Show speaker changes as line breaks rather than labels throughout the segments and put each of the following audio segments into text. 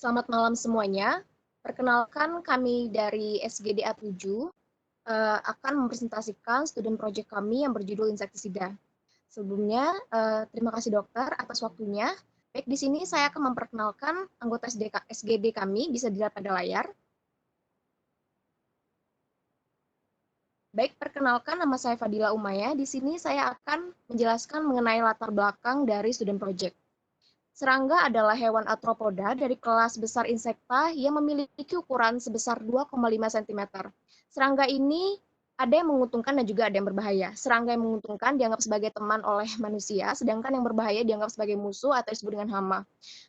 Selamat malam semuanya. Perkenalkan kami dari SGDA 7 akan mempresentasikan student project kami yang berjudul insektisida. Sebelumnya, terima kasih dokter atas waktunya. Baik, di sini saya akan memperkenalkan anggota SGD kami, bisa dilihat pada layar. Baik, perkenalkan nama saya Fadila Umaya. Di sini saya akan menjelaskan mengenai latar belakang dari student project. Serangga adalah hewan arthropoda dari kelas besar insekta yang memiliki ukuran sebesar 2,5 cm. Serangga ini ada yang menguntungkan dan juga ada yang berbahaya. Serangga yang menguntungkan dianggap sebagai teman oleh manusia, sedangkan yang berbahaya dianggap sebagai musuh atau disebut dengan hama.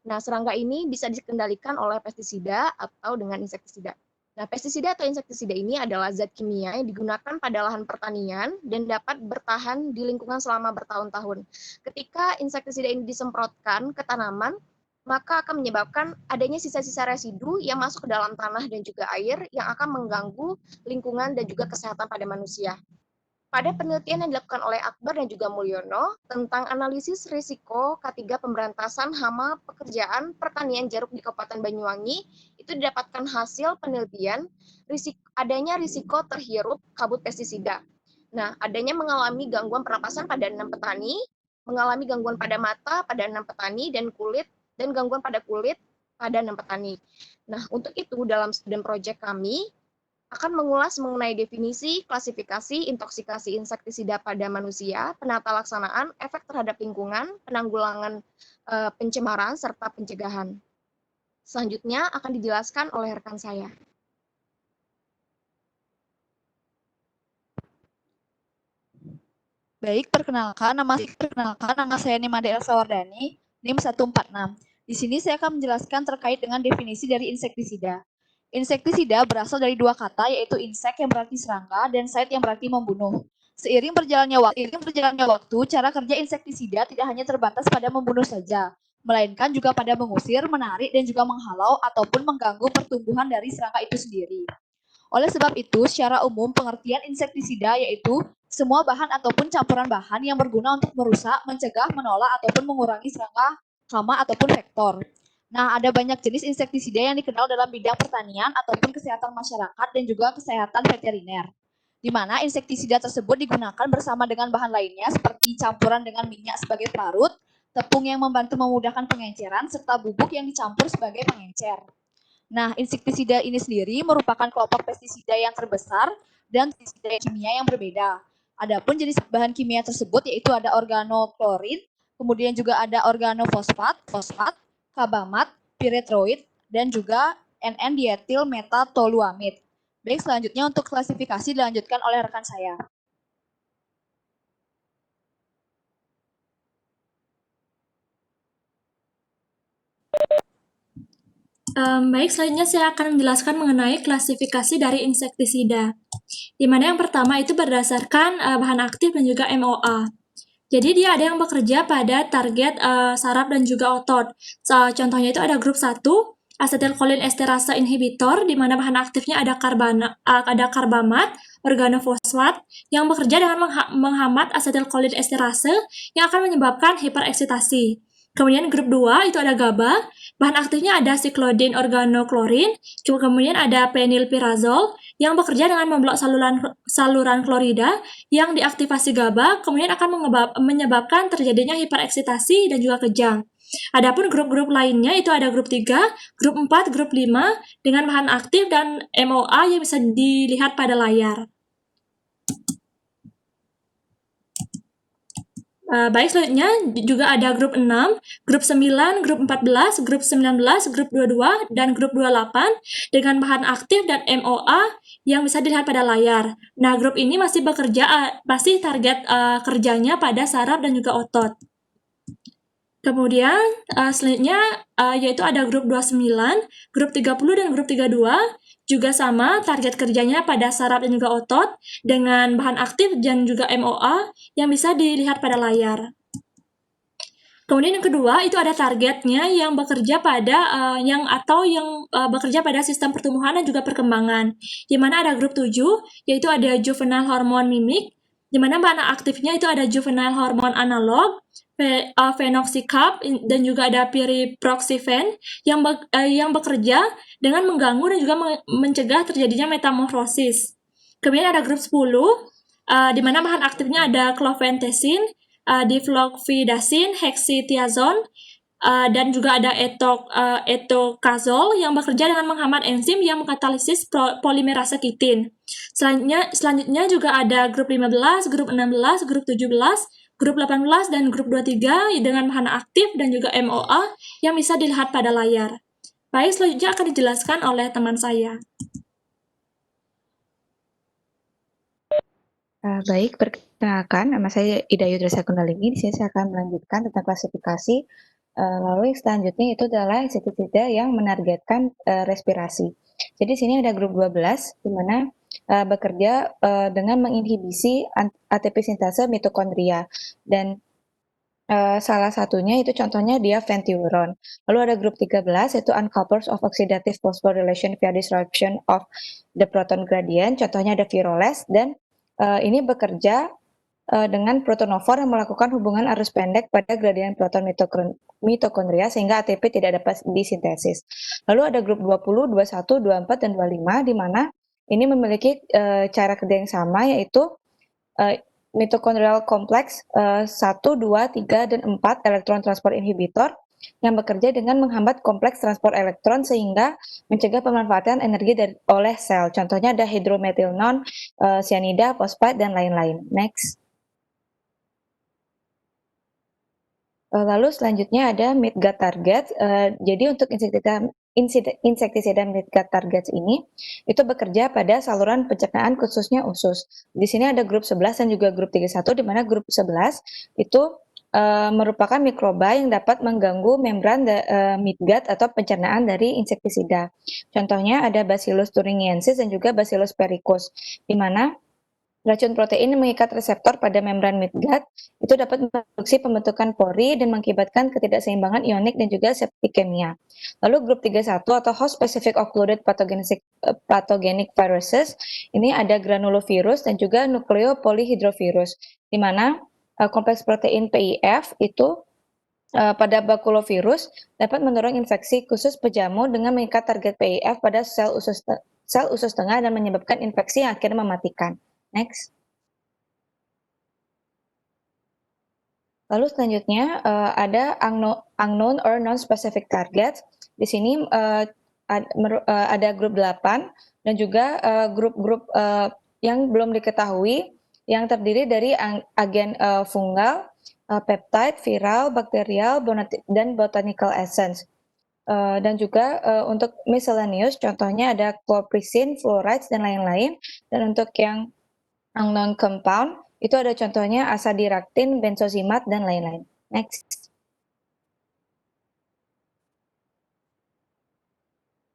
Nah, serangga ini bisa dikendalikan oleh pestisida atau dengan insektisida. Nah, pestisida atau insektisida ini adalah zat kimia yang digunakan pada lahan pertanian dan dapat bertahan di lingkungan selama bertahun-tahun. Ketika insektisida ini disemprotkan ke tanaman, maka akan menyebabkan adanya sisa-sisa residu yang masuk ke dalam tanah dan juga air yang akan mengganggu lingkungan dan juga kesehatan pada manusia. Pada penelitian yang dilakukan oleh Akbar dan juga Mulyono tentang analisis risiko K3 pemberantasan hama pekerjaan pertanian jeruk di Kabupaten Banyuwangi, itu didapatkan hasil penelitian adanya risiko terhirup kabut pestisida. Nah, adanya mengalami gangguan pernapasan pada 6 petani, mengalami gangguan pada mata pada 6 petani, dan gangguan pada kulit pada 6 petani. Nah, untuk itu dalam student project kami, akan mengulas mengenai definisi, klasifikasi, intoksikasi insektisida pada manusia, penata laksanaan, efek terhadap lingkungan, penanggulangan pencemaran, serta pencegahan. Selanjutnya akan dijelaskan oleh rekan saya.
Baik, perkenalkan nama saya Nimade Elsa Wardani, NIM 146. Di sini saya akan menjelaskan terkait dengan definisi dari insektisida. Insektisida berasal dari dua kata, yaitu insek yang berarti serangga dan side yang berarti membunuh. Seiring berjalannya waktu, cara kerja insektisida tidak hanya terbatas pada membunuh saja, melainkan juga pada mengusir, menarik, dan juga menghalau ataupun mengganggu pertumbuhan dari serangga itu sendiri. Oleh sebab itu, secara umum pengertian insektisida yaitu semua bahan ataupun campuran bahan yang berguna untuk merusak, mencegah, menolak, ataupun mengurangi serangga, hama, ataupun vektor. Nah, ada banyak jenis insektisida yang dikenal dalam bidang pertanian ataupun kesehatan masyarakat dan juga kesehatan veteriner, di mana insektisida tersebut digunakan bersama dengan bahan lainnya seperti campuran dengan minyak sebagai pelarut, tepung yang membantu memudahkan pengenceran, serta bubuk yang dicampur sebagai pengencer. Nah, insektisida ini sendiri merupakan kelompok pestisida yang terbesar dan pestisida kimia yang berbeda. Adapun jenis bahan kimia tersebut yaitu ada organoklorin, kemudian juga ada organofosfat, kabamat, piretroid, dan juga NN-dietil metatoluamid. Baik, selanjutnya untuk klasifikasi dilanjutkan oleh rekan saya.
Baik, selanjutnya saya akan menjelaskan mengenai klasifikasi dari insektisida. Di mana yang pertama itu berdasarkan bahan aktif dan juga MOA. Jadi dia ada yang bekerja pada target saraf dan juga otot. Contohnya itu ada grup 1, asetylcholine esterase inhibitor, di mana bahan aktifnya ada karbamat, organofosfat, yang bekerja dengan menghambat asetylcholine esterase yang akan menyebabkan hipereksitasi. Kemudian grup 2 itu ada GABA, bahan aktifnya ada siklodin organoklorin, kemudian ada penylpirazol yang bekerja dengan memblok saluran klorida yang diaktifasi GABA, kemudian akan menyebabkan terjadinya hipereksitasi dan juga kejang. Adapun grup-grup lainnya itu ada grup 3, grup 4, grup 5 dengan bahan aktif dan MOA yang bisa dilihat pada layar. Baik, selanjutnya juga ada grup 6, grup 9, grup 14, grup 19, grup 22, dan grup 28 dengan bahan aktif dan MOA yang bisa dilihat pada layar. Nah, grup ini masih target kerjanya pada saraf dan juga otot. Kemudian selanjutnya yaitu ada grup 29, grup 30, dan grup 32 juga sama target kerjanya pada saraf dan juga otot dengan bahan aktif dan juga MOA yang bisa dilihat pada layar. Kemudian yang kedua itu ada targetnya yang bekerja pada bekerja pada sistem pertumbuhan dan juga perkembangan. Di mana ada grup 7 yaitu ada juvenile hormone mimic, di mana bahan aktifnya itu ada juvenile hormone analog, phenoxycap, dan juga ada pyriproxyfen yang bekerja dengan mengganggu dan juga mencegah terjadinya metamorfosis. Kemudian ada grup 10, di mana bahan aktifnya ada cloventesin, difloxvidasin, hexytiazone, dan juga ada etokazol yang bekerja dengan menghambat enzim yang mengkatalisis polimerase kitin. Selanjutnya juga ada grup 15, grup 16, grup 17, grup 18, dan grup 23 dengan bahan aktif dan juga MOA yang bisa dilihat pada layar. Baik, selanjutnya akan dijelaskan oleh teman saya.
Baik, perkenalkan, nama saya Ida Yudrasa Kundalini. Di sini saya akan melanjutkan tentang klasifikasi. Lalu yang selanjutnya itu adalah insektisida yang menargetkan respirasi. Jadi sini ada grup 12, di mana bekerja dengan menginhibisi ATP sintase mitokondria. Dan salah satunya itu contohnya dia ventiuron. Lalu ada grup 13, yaitu uncouples of oxidative phosphorylation via disruption of the proton gradient. Contohnya ada viroles, dan ini bekerja dengan protonofor yang melakukan hubungan arus pendek pada gradien proton mitokondria sehingga ATP tidak dapat disintesis. Lalu ada grup 20, 21, 24, dan 25 di mana ini memiliki cara kerja yang sama, yaitu mitokondrial kompleks 1, 2, 3, dan 4 elektron transport inhibitor yang bekerja dengan menghambat kompleks transport elektron sehingga mencegah pemanfaatan energi oleh sel. Contohnya ada hidrometilnon, cyanida, fosfat, dan lain-lain. Next. Lalu selanjutnya ada mid-gut target. Jadi untuk insektisida mid-gut targets ini itu bekerja pada saluran pencernaan khususnya usus. Di sini ada grup 11 dan juga grup 31, di mana grup 11 itu merupakan mikroba yang dapat mengganggu membran midgut atau pencernaan dari insektisida. Contohnya ada Bacillus thuringiensis dan juga Bacillus pericus, di mana racun protein yang mengikat reseptor pada membran midgut itu dapat memproduksi pembentukan pori dan mengakibatkan ketidakseimbangan ionik dan juga septikemia. Lalu grup 31 atau host specific occluded pathogenic viruses, ini ada granulovirus dan juga nukleopolyhedrovirus, di mana kompleks protein PIF itu pada bakulovirus dapat mendorong infeksi khusus pejamu dengan mengikat target PIF pada sel usus tengah dan menyebabkan infeksi yang akhirnya mematikan. Next. Lalu selanjutnya ada unknown or non-specific targets. Di sini ada grup 8 dan juga grup-grup yang belum diketahui yang terdiri dari agen fungal, peptide, viral, bakterial, dan botanical essence. Dan juga untuk miscellaneous, contohnya ada chlorpricin, fluorides, dan lain-lain. Dan untuk yang unknown compound, itu ada contohnya azadirachtin, benzozimat, dan lain-lain. Next.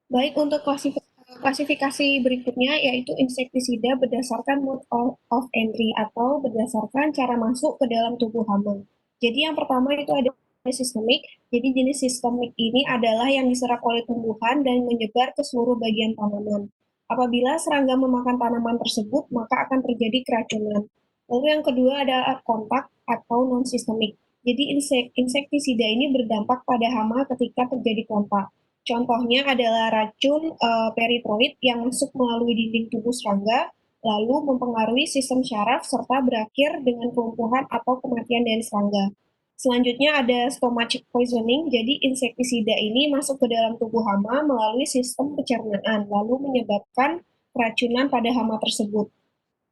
Baik, untuk klasifikasi berikutnya yaitu insektisida berdasarkan mode of entry atau berdasarkan cara masuk ke dalam tubuh hama. Jadi yang pertama itu ada sistemik. Jadi jenis sistemik ini adalah yang diserap oleh tumbuhan dan menyebar ke seluruh bagian tanaman. Apabila serangga memakan tanaman tersebut, maka akan terjadi keracunan. Lalu yang kedua ada kontak atau non-sistemik. Jadi insektisida ini berdampak pada hama ketika terjadi kontak. Contohnya adalah racun peritroid yang masuk melalui dinding tubuh serangga, lalu mempengaruhi sistem syaraf serta berakhir dengan kelumpuhan atau kematian dari serangga. Selanjutnya ada stomach poisoning, jadi insektisida ini masuk ke dalam tubuh hama melalui sistem pencernaan, lalu menyebabkan keracunan pada hama tersebut.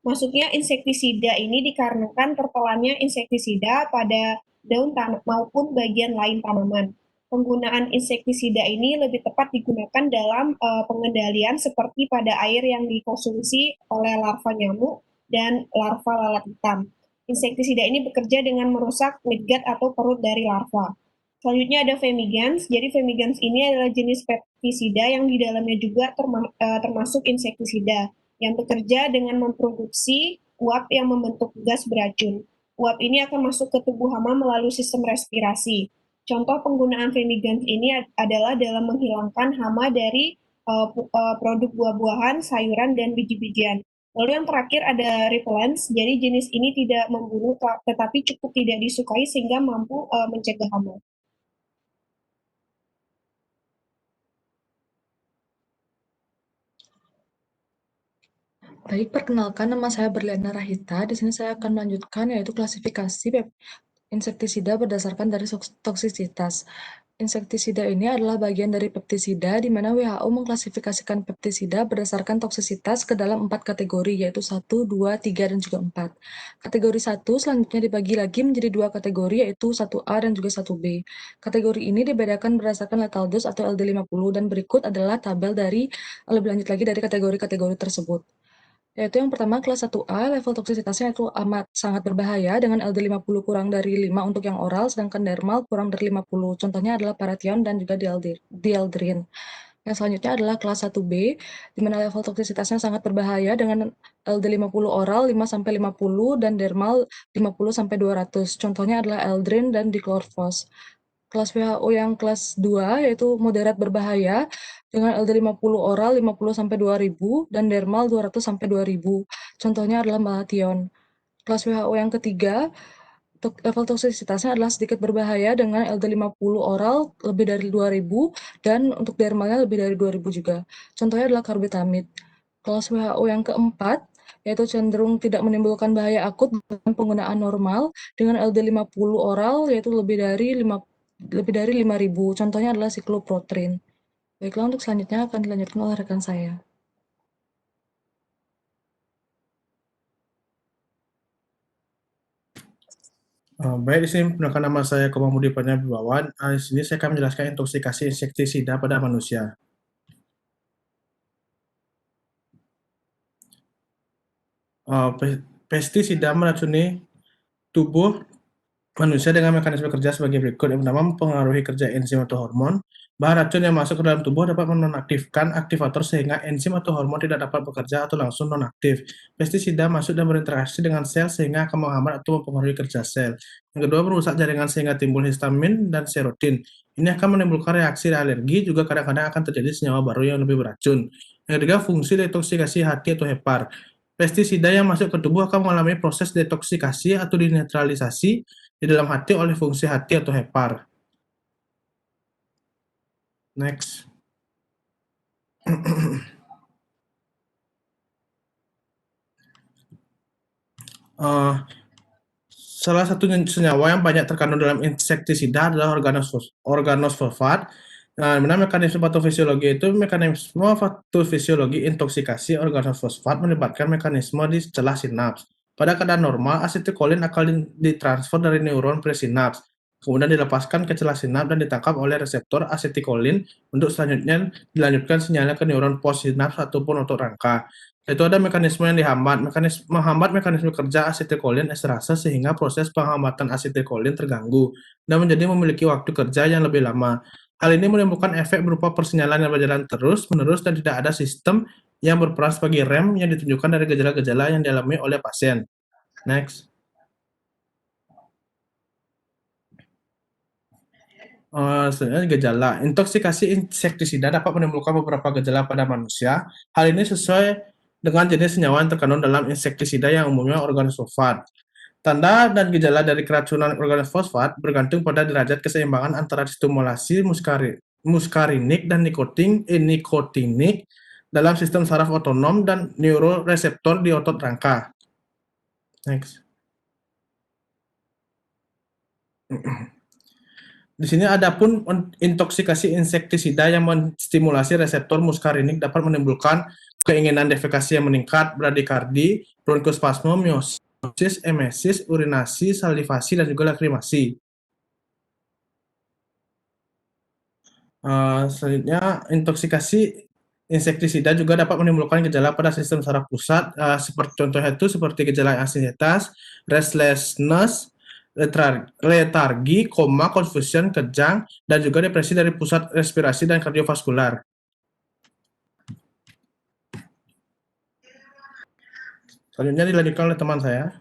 Masuknya insektisida ini dikarenakan tertelannya insektisida pada daun maupun bagian lain tanaman. Penggunaan insektisida ini lebih tepat digunakan dalam pengendalian seperti pada air yang dikonsumsi oleh larva nyamuk dan larva lalat hitam. Insektisida ini bekerja dengan merusak midgut atau perut dari larva. Selanjutnya ada femigans. Jadi femigans ini adalah jenis pestisida yang di dalamnya juga termasuk insektisida yang bekerja dengan memproduksi uap yang membentuk gas beracun. Uap ini akan masuk ke tubuh hama melalui sistem respirasi. Contoh penggunaan femigans ini adalah dalam menghilangkan hama dari produk buah-buahan, sayuran, dan biji-bijian.
Lalu yang terakhir ada repellents, jadi jenis ini tidak membunuh tetapi cukup tidak disukai sehingga mampu mencegah hama.
Baik, perkenalkan nama saya Berliana Rahita. Di sini saya akan melanjutkan yaitu klasifikasi insektisida berdasarkan dari toksisitas. Insektisida ini adalah bagian dari peptisida di mana WHO mengklasifikasikan peptisida berdasarkan toksisitas ke dalam 4 kategori yaitu 1, 2, 3, dan juga 4. Kategori 1 selanjutnya dibagi lagi menjadi 2 kategori yaitu 1A dan juga 1B. Kategori ini dibedakan berdasarkan lethal dose atau LD50 dan berikut adalah tabel dari lebih lanjut lagi dari kategori-kategori tersebut. Yaitu yang pertama kelas 1A, level toksisitasnya itu amat sangat berbahaya dengan LD50 kurang dari 5 untuk yang oral, sedangkan dermal kurang dari 50. Contohnya adalah paration dan juga dieldrin. Yang selanjutnya adalah kelas 1B, di mana level toksisitasnya sangat berbahaya dengan LD50 oral 5-50 dan dermal 50-200. Contohnya adalah eldrin dan diklorvos. Kelas WHO yang kelas 2 yaitu moderat berbahaya dengan LD50 oral 50-2000 dan dermal 200-2000. Contohnya adalah malation. Kelas WHO yang ketiga level toksisitasnya adalah sedikit berbahaya dengan LD50 oral lebih dari 2000 dan untuk dermalnya lebih dari 2000 juga. Contohnya adalah karbitamid. Kelas WHO yang keempat yaitu cenderung tidak menimbulkan bahaya akut dengan penggunaan normal dengan LD50 oral yaitu lebih dari 5.000. Contohnya adalah sikloprotrin. Baiklah, untuk selanjutnya akan dilanjutkan oleh rekan saya.
Baik, di sini perkenalkan nama saya Komamudi Purnabibawan. Di sini saya akan menjelaskan intoksikasi insektisida pada manusia. Pestisida meracuni tubuh manusia dengan mekanisme kerja sebagai berikut. Yang pertama, mempengaruhi kerja enzim atau hormon. Bahan racun yang masuk ke dalam tubuh dapat menonaktifkan aktivator sehingga enzim atau hormon tidak dapat bekerja atau langsung nonaktif. Pestisida masuk dan berinteraksi dengan sel sehingga akan menghambat atau mempengaruhi kerja sel. Yang kedua, merusak jaringan sehingga timbul histamin dan serotin. Ini akan menimbulkan reaksi alergi, juga kadang-kadang akan terjadi senyawa baru yang lebih beracun. Yang ketiga, fungsi detoksikasi hati atau hepar. Pestisida yang masuk ke tubuh akan mengalami proses detoksikasi atau dinetralisasi di dalam hati oleh fungsi hati atau hepar. Next. Salah satu senyawa yang banyak terkandung dalam insektisida adalah organosfosfat. Nah, mekanisme patofisiologi itu mekanisme patofisiologi intoksikasi organosfosfat melibatkan mekanisme di celah sinaps. Pada keadaan normal, asetilkolin akan ditransfer dari neuron presinaps, kemudian dilepaskan ke celah sinaps dan ditangkap oleh reseptor asetilkolin untuk selanjutnya dilanjutkan sinyalnya ke neuron postsinaps ataupun otot rangka. Itu ada mekanisme yang menghambat mekanisme kerja asetilkolin esterase sehingga proses penghambatan asetilkolin terganggu dan menjadi memiliki waktu kerja yang lebih lama. Hal ini menimbulkan efek berupa persinyalan yang berjalan terus-menerus dan tidak ada sistem yang berperan sebagai rem yang ditunjukkan dari gejala-gejala yang dialami oleh pasien. Next. Sebenarnya gejala intoksikasi insektisida dapat menimbulkan beberapa gejala pada manusia. Hal ini sesuai dengan jenis senyawa yang terkandung dalam insektisida yang umumnya organosfosfat. Tanda dan gejala dari keracunan organosfosfat bergantung pada derajat keseimbangan antara stimulasi muskarinik dan nikotinik dalam sistem saraf otonom dan neuroreseptor di otot rangka. Next. Di sini ada pun intoksikasi insektisida yang menstimulasi reseptor muskarinik dapat menimbulkan keinginan defekasi yang meningkat, bradikardi, bronkospasme, miosis, emesis, urinasi, salivasi, dan juga lakrimasi. Selanjutnya, intoksikasi insektisida juga dapat menimbulkan gejala pada sistem saraf pusat, seperti gejala ansietas, restlessness, letargi, koma, confusion, kejang, dan juga depresi dari pusat respirasi dan kardiovaskular. Selanjutnya dilanjutkan oleh teman saya.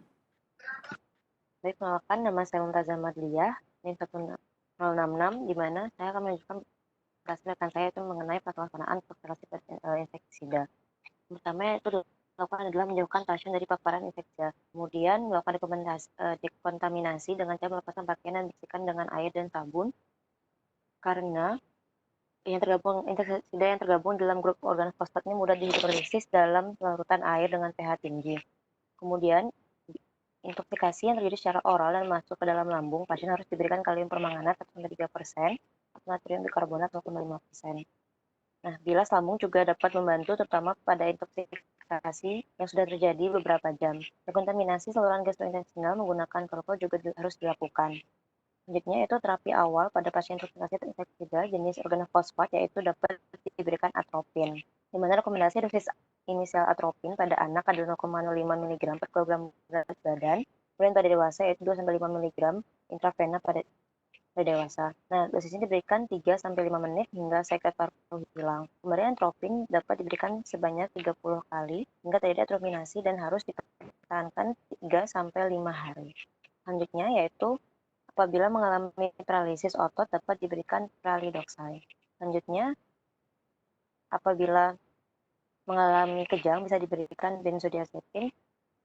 Baik, perkenalkan nama saya Mumtazah Madliyah, NIM 1066, di mana saya akan menunjukkan rekan saya itu mengenai pelaksanaan vaksinasi insektisida. Pertama itu lakukan adalah menjauhkan pasien dari paparan infeksi. Kemudian melakukan dekontaminasi dengan cara melepaskan pakaian dan bersihkan dengan air dan sabun. Karena insektisida yang tergabung dalam grup organofosfat ini mudah dihidrolisis dalam larutan air dengan pH tinggi. Kemudian intoksikasi yang terjadi secara oral dan masuk ke dalam lambung, pasien harus diberikan kalium permanganat 1-3%, natrium bikarbonat 0,5%. Nah, bilas lambung juga dapat membantu terutama pada intoksikasi yang sudah terjadi beberapa jam. Dekontaminasi saluran gastrointestinal menggunakan klorofil juga harus dilakukan. Selanjutnya itu terapi awal pada pasien intoksikasi insektisida jenis organofosfat, yaitu dapat diberikan atropin. Di mana rekomendasi dosis inisial atropin pada anak adalah 0,05 mg per kilogram berat badan, kemudian pada dewasa yaitu 2-5 mg intravena pada dewasa. Nah, dosis ini diberikan 3-5 menit hingga sekret paru hilang. Kemudian atropin dapat diberikan sebanyak 30 kali hingga terjadi atrofinasi dan harus dipertahankan 3-5 hari. Selanjutnya yaitu apabila mengalami paralisis otot dapat diberikan pralidoxime. Selanjutnya, apabila mengalami kejang bisa diberikan benzodiazepin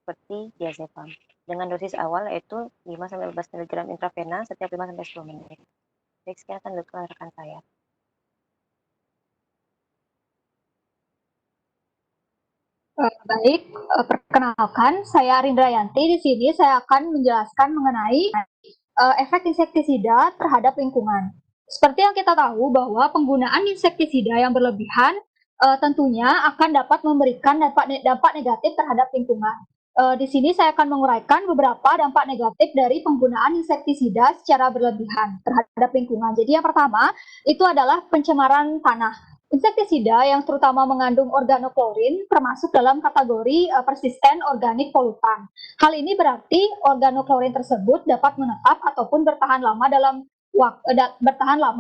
seperti diazepam. Dengan dosis awal yaitu 5-15 mg intravena setiap 5-10 menit. Baik, sekian akan dilakukan rekan saya.
Baik, perkenalkan saya Arindra Yanti. Di sini saya akan menjelaskan mengenai efek insektisida terhadap lingkungan. Seperti yang kita tahu bahwa penggunaan insektisida yang berlebihan tentunya akan dapat memberikan dampak negatif terhadap lingkungan. Di sini saya akan menguraikan beberapa dampak negatif dari penggunaan insektisida secara berlebihan terhadap lingkungan. Jadi yang pertama itu adalah pencemaran tanah. Insektisida yang terutama mengandung organoklorin termasuk dalam kategori persisten organik polutan. Hal ini berarti organoklorin tersebut dapat menetap ataupun bertahan lama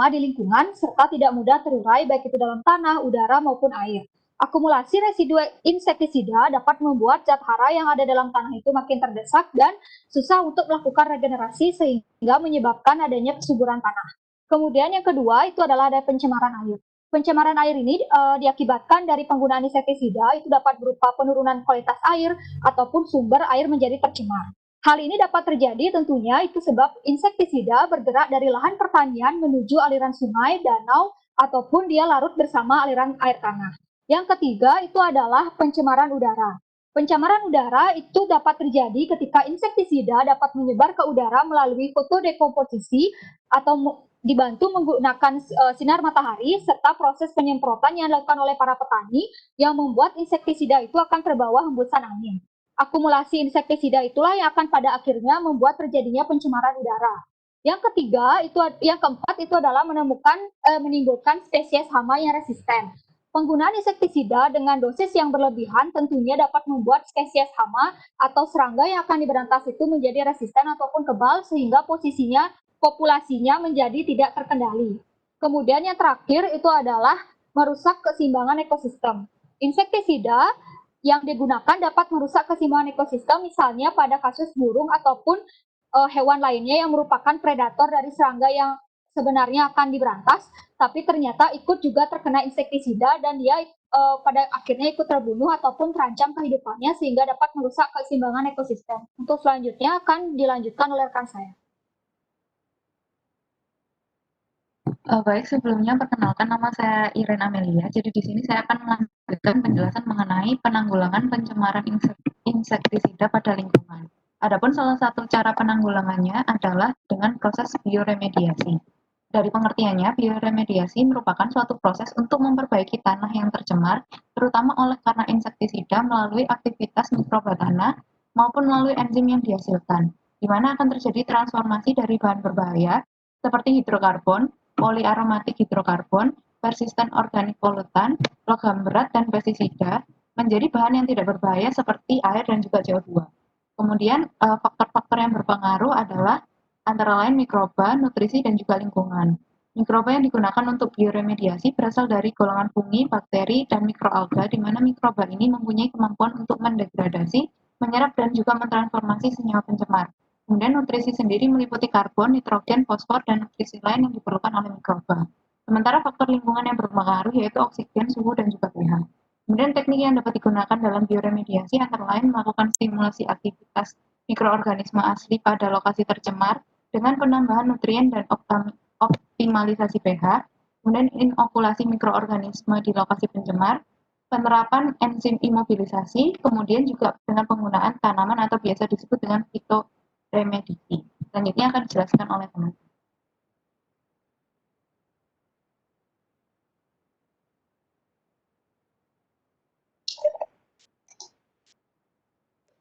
di lingkungan serta tidak mudah terurai baik itu dalam tanah, udara maupun air. Akumulasi residu insektisida dapat membuat zat hara yang ada dalam tanah itu makin terdesak dan susah untuk melakukan regenerasi sehingga menyebabkan adanya kesuburan tanah. Kemudian yang kedua itu adalah ada pencemaran air. Pencemaran air ini diakibatkan dari penggunaan insektisida itu dapat berupa penurunan kualitas air ataupun sumber air menjadi tercemar. Hal ini dapat terjadi tentunya itu sebab insektisida bergerak dari lahan pertanian menuju aliran sungai, danau, ataupun dia larut bersama aliran air tanah. Yang ketiga itu adalah pencemaran udara. Pencemaran udara itu dapat terjadi ketika insektisida dapat menyebar ke udara melalui fotodekomposisi atau dibantu menggunakan sinar matahari serta proses penyemprotan yang dilakukan oleh para petani yang membuat insektisida itu akan terbawa hembusan angin. Akumulasi insektisida itulah yang akan pada akhirnya membuat terjadinya pencemaran udara. Yang keempat itu adalah menimbulkan spesies hama yang resisten. Penggunaan insektisida dengan dosis yang berlebihan tentunya dapat membuat spesies hama atau serangga yang akan diberantas itu menjadi resisten ataupun kebal sehingga populasinya menjadi tidak terkendali. Kemudian yang terakhir itu adalah merusak keseimbangan ekosistem. Insektisida yang digunakan dapat merusak keseimbangan ekosistem misalnya pada kasus burung ataupun hewan lainnya yang merupakan predator dari serangga yang sebenarnya akan diberantas, tapi ternyata ikut juga terkena insektisida dan dia pada akhirnya ikut terbunuh ataupun terancam kehidupannya sehingga dapat merusak keseimbangan ekosistem. Untuk selanjutnya akan dilanjutkan oleh rekan saya.
Baik, sebelumnya perkenalkan nama saya Iren Amelia. Jadi di sini saya akan melanjutkan penjelasan mengenai penanggulangan pencemaran insektisida pada lingkungan. Adapun salah satu cara penanggulangannya adalah dengan proses bioremediasi. Dari pengertiannya, bioremediasi merupakan suatu proses untuk memperbaiki tanah yang tercemar, terutama oleh karena insektisida melalui aktivitas mikroba tanah maupun melalui enzim yang dihasilkan, di mana akan terjadi transformasi dari bahan berbahaya seperti hidrokarbon, poliaromatik hidrokarbon, persisten organik polutan, logam berat, dan pestisida menjadi bahan yang tidak berbahaya seperti air dan juga CO2. Kemudian faktor-faktor yang berpengaruh adalah antara lain mikroba, nutrisi, dan juga lingkungan. Mikroba yang digunakan untuk bioremediasi berasal dari golongan fungi, bakteri, dan mikroalga, di mana mikroba ini mempunyai kemampuan untuk mendegradasi, menyerap, dan juga mentransformasi senyawa pencemar. Kemudian nutrisi sendiri meliputi karbon, nitrogen, fosfor, dan nutrisi lain yang diperlukan oleh mikroba. Sementara faktor lingkungan yang berpengaruh yaitu oksigen, suhu, dan juga pH. Kemudian teknik yang dapat digunakan dalam bioremediasi antara lain melakukan simulasi aktivitas mikroorganisme asli pada lokasi tercemar dengan penambahan nutrien dan optimalisasi pH, kemudian inokulasi mikroorganisme di lokasi pencemar, penerapan enzim imobilisasi, kemudian juga dengan penggunaan tanaman atau biasa disebut dengan fitoremedisi. Selanjutnya akan dijelaskan oleh teman.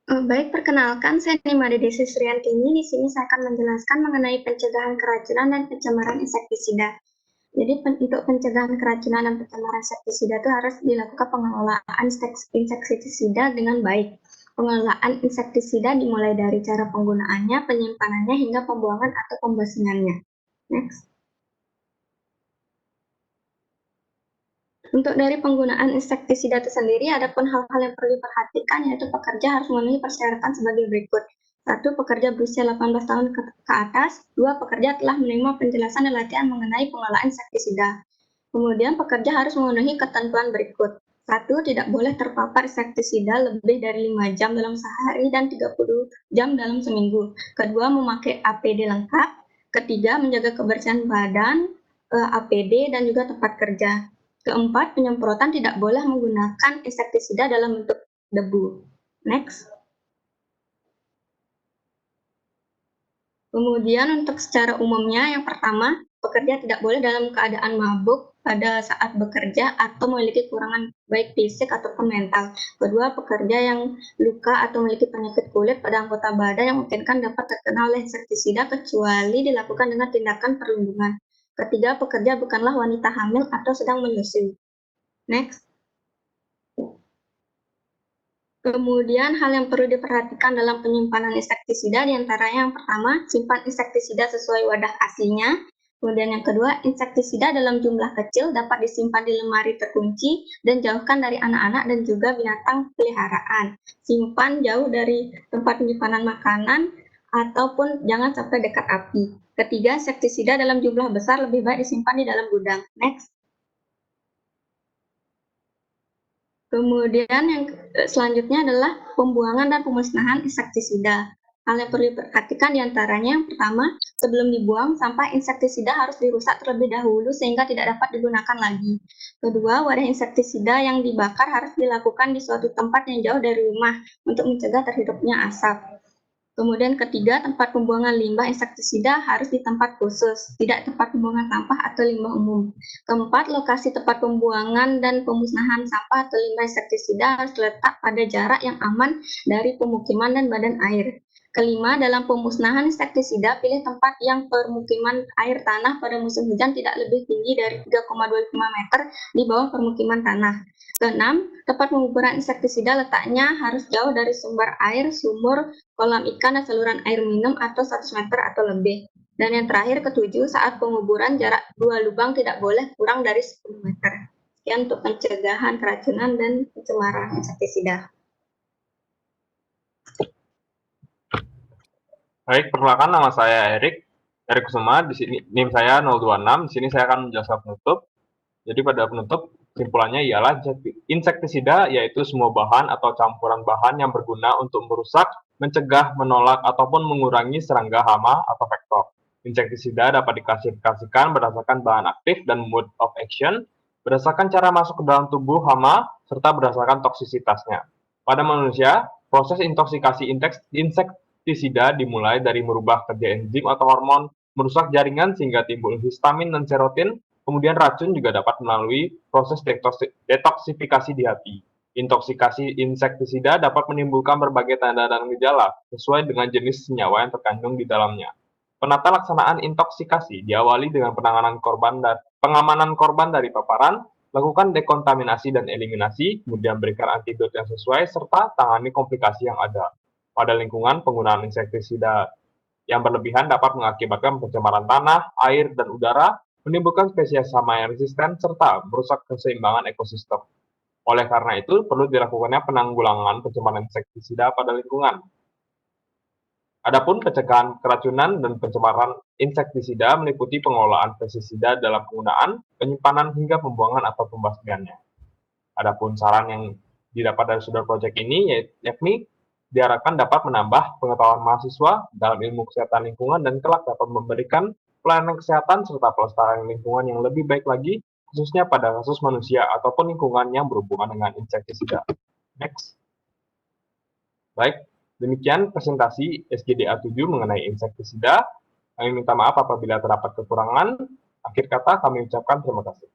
Baik, perkenalkan, saya Nimade Sriantini. Di sini saya akan menjelaskan mengenai pencegahan keracunan dan pencemaran insektisida. Jadi untuk pencegahan keracunan dan pencemaran insektisida itu harus dilakukan pengelolaan insektisida dengan baik. Pengelolaan insektisida dimulai dari cara penggunaannya, penyimpanannya, hingga pembuangan atau pembersihannya. Next. Untuk dari penggunaan insektisida itu sendiri, ada pun hal-hal yang perlu diperhatikan, yaitu pekerja harus memenuhi persyaratan sebagai berikut. 1. Pekerja berusia 18 tahun ke atas. 2. Pekerja telah menerima penjelasan dan latihan mengenai pengelolaan insektisida. Kemudian pekerja harus memenuhi ketentuan berikut. 1. Tidak boleh terpapar insektisida lebih dari 5 jam dalam sehari dan 30 jam dalam seminggu. Kedua, memakai APD lengkap. Ketiga, menjaga kebersihan badan, APD, dan juga tempat kerja. Keempat, penyemprotan tidak boleh menggunakan insektisida dalam bentuk debu. Next. Kemudian untuk secara umumnya, yang pertama, pekerja tidak boleh dalam keadaan mabuk pada saat bekerja atau memiliki kurangan baik fisik ataupun mental. Kedua, pekerja yang luka atau memiliki penyakit kulit pada anggota badan yang memungkinkan dapat terkena oleh insektisida kecuali dilakukan dengan tindakan perlindungan. Ketiga, pekerja bukanlah wanita hamil atau sedang menyusui. Next. Kemudian hal yang perlu diperhatikan dalam penyimpanan insektisida diantaranya yang pertama, simpan insektisida sesuai wadah aslinya. Kemudian yang kedua, insektisida dalam jumlah kecil dapat disimpan di lemari terkunci dan jauhkan dari anak-anak dan juga binatang peliharaan. Simpan jauh dari tempat penyimpanan makanan ataupun jangan sampai dekat api. Ketiga, insektisida dalam jumlah besar lebih baik disimpan di dalam gudang. Next. Kemudian yang selanjutnya adalah pembuangan dan pemusnahan insektisida. Hal yang perlu diperhatikan diantaranya yang pertama, sebelum dibuang, sampah insektisida harus dirusak terlebih dahulu sehingga tidak dapat digunakan lagi. Kedua, wadah insektisida yang dibakar harus dilakukan di suatu tempat yang jauh dari rumah untuk mencegah terhidupnya asap. Kemudian ketiga, tempat pembuangan limbah insektisida harus di tempat khusus, tidak tempat pembuangan sampah atau limbah umum. Keempat, lokasi tempat pembuangan dan pemusnahan sampah atau limbah insektisida harus terletak pada jarak yang aman dari pemukiman dan badan air. Kelima, dalam pemusnahan insektisida, pilih tempat yang permukiman air tanah pada musim hujan tidak lebih tinggi dari 3,25 meter di bawah permukiman tanah. Keenam, tempat penguburan insektisida letaknya harus jauh dari sumber air, sumur, kolam ikan, dan saluran air minum atau 100 meter atau lebih. Dan yang terakhir, ketujuh, saat penguburan jarak 2 lubang tidak boleh kurang dari 10 meter. Sekian untuk pencegahan keracunan dan pencemaran insektisida.
Baik, perkenalkan nama saya Erik Kusuma. Di sini NIM saya 026. Di sini saya akan menjelaskan penutup. Jadi pada penutup kesimpulannya ialah insektisida yaitu semua bahan atau campuran bahan yang berguna untuk merusak, mencegah, menolak, ataupun mengurangi serangga, hama, atau vektor. Insektisida dapat diklasifikasikan berdasarkan bahan aktif dan mode of action, berdasarkan cara masuk ke dalam tubuh hama, serta berdasarkan toksisitasnya. Pada manusia, proses intoksikasi insektisida dimulai dari merubah kerja enzim atau hormon, merusak jaringan sehingga timbul histamin dan serotin. Kemudian racun juga dapat melalui proses detoksifikasi di hati. Intoksikasi insektisida dapat menimbulkan berbagai tanda dan gejala sesuai dengan jenis senyawa yang terkandung di dalamnya. Penata laksanaan intoksikasi diawali dengan pengamanan korban dari paparan, lakukan dekontaminasi dan eliminasi, kemudian berikan antidot yang sesuai, serta tangani komplikasi yang ada. Pada lingkungan, penggunaan insektisida yang berlebihan dapat mengakibatkan pencemaran tanah, air, dan udara, menimbulkan spesies hama yang resisten, serta merusak keseimbangan ekosistem. Oleh karena itu, perlu dilakukannya penanggulangan pencemaran insektisida pada lingkungan. Adapun pencegahan keracunan dan pencemaran insektisida meliputi pengelolaan pestisida dalam penggunaan, penyimpanan, hingga pembuangan atau pembasmiannya. Adapun saran yang didapat dari Student Project ini yakni diharapkan dapat menambah pengetahuan mahasiswa dalam ilmu kesehatan lingkungan dan kelak dapat memberikan pelayanan kesehatan serta pelestarian lingkungan yang lebih baik lagi, khususnya pada kasus manusia ataupun lingkungan yang berhubungan dengan insektisida. Next. Baik, demikian presentasi SGDA 7 mengenai insektisida. Kami minta maaf apabila terdapat kekurangan. Akhir kata kami ucapkan terima kasih.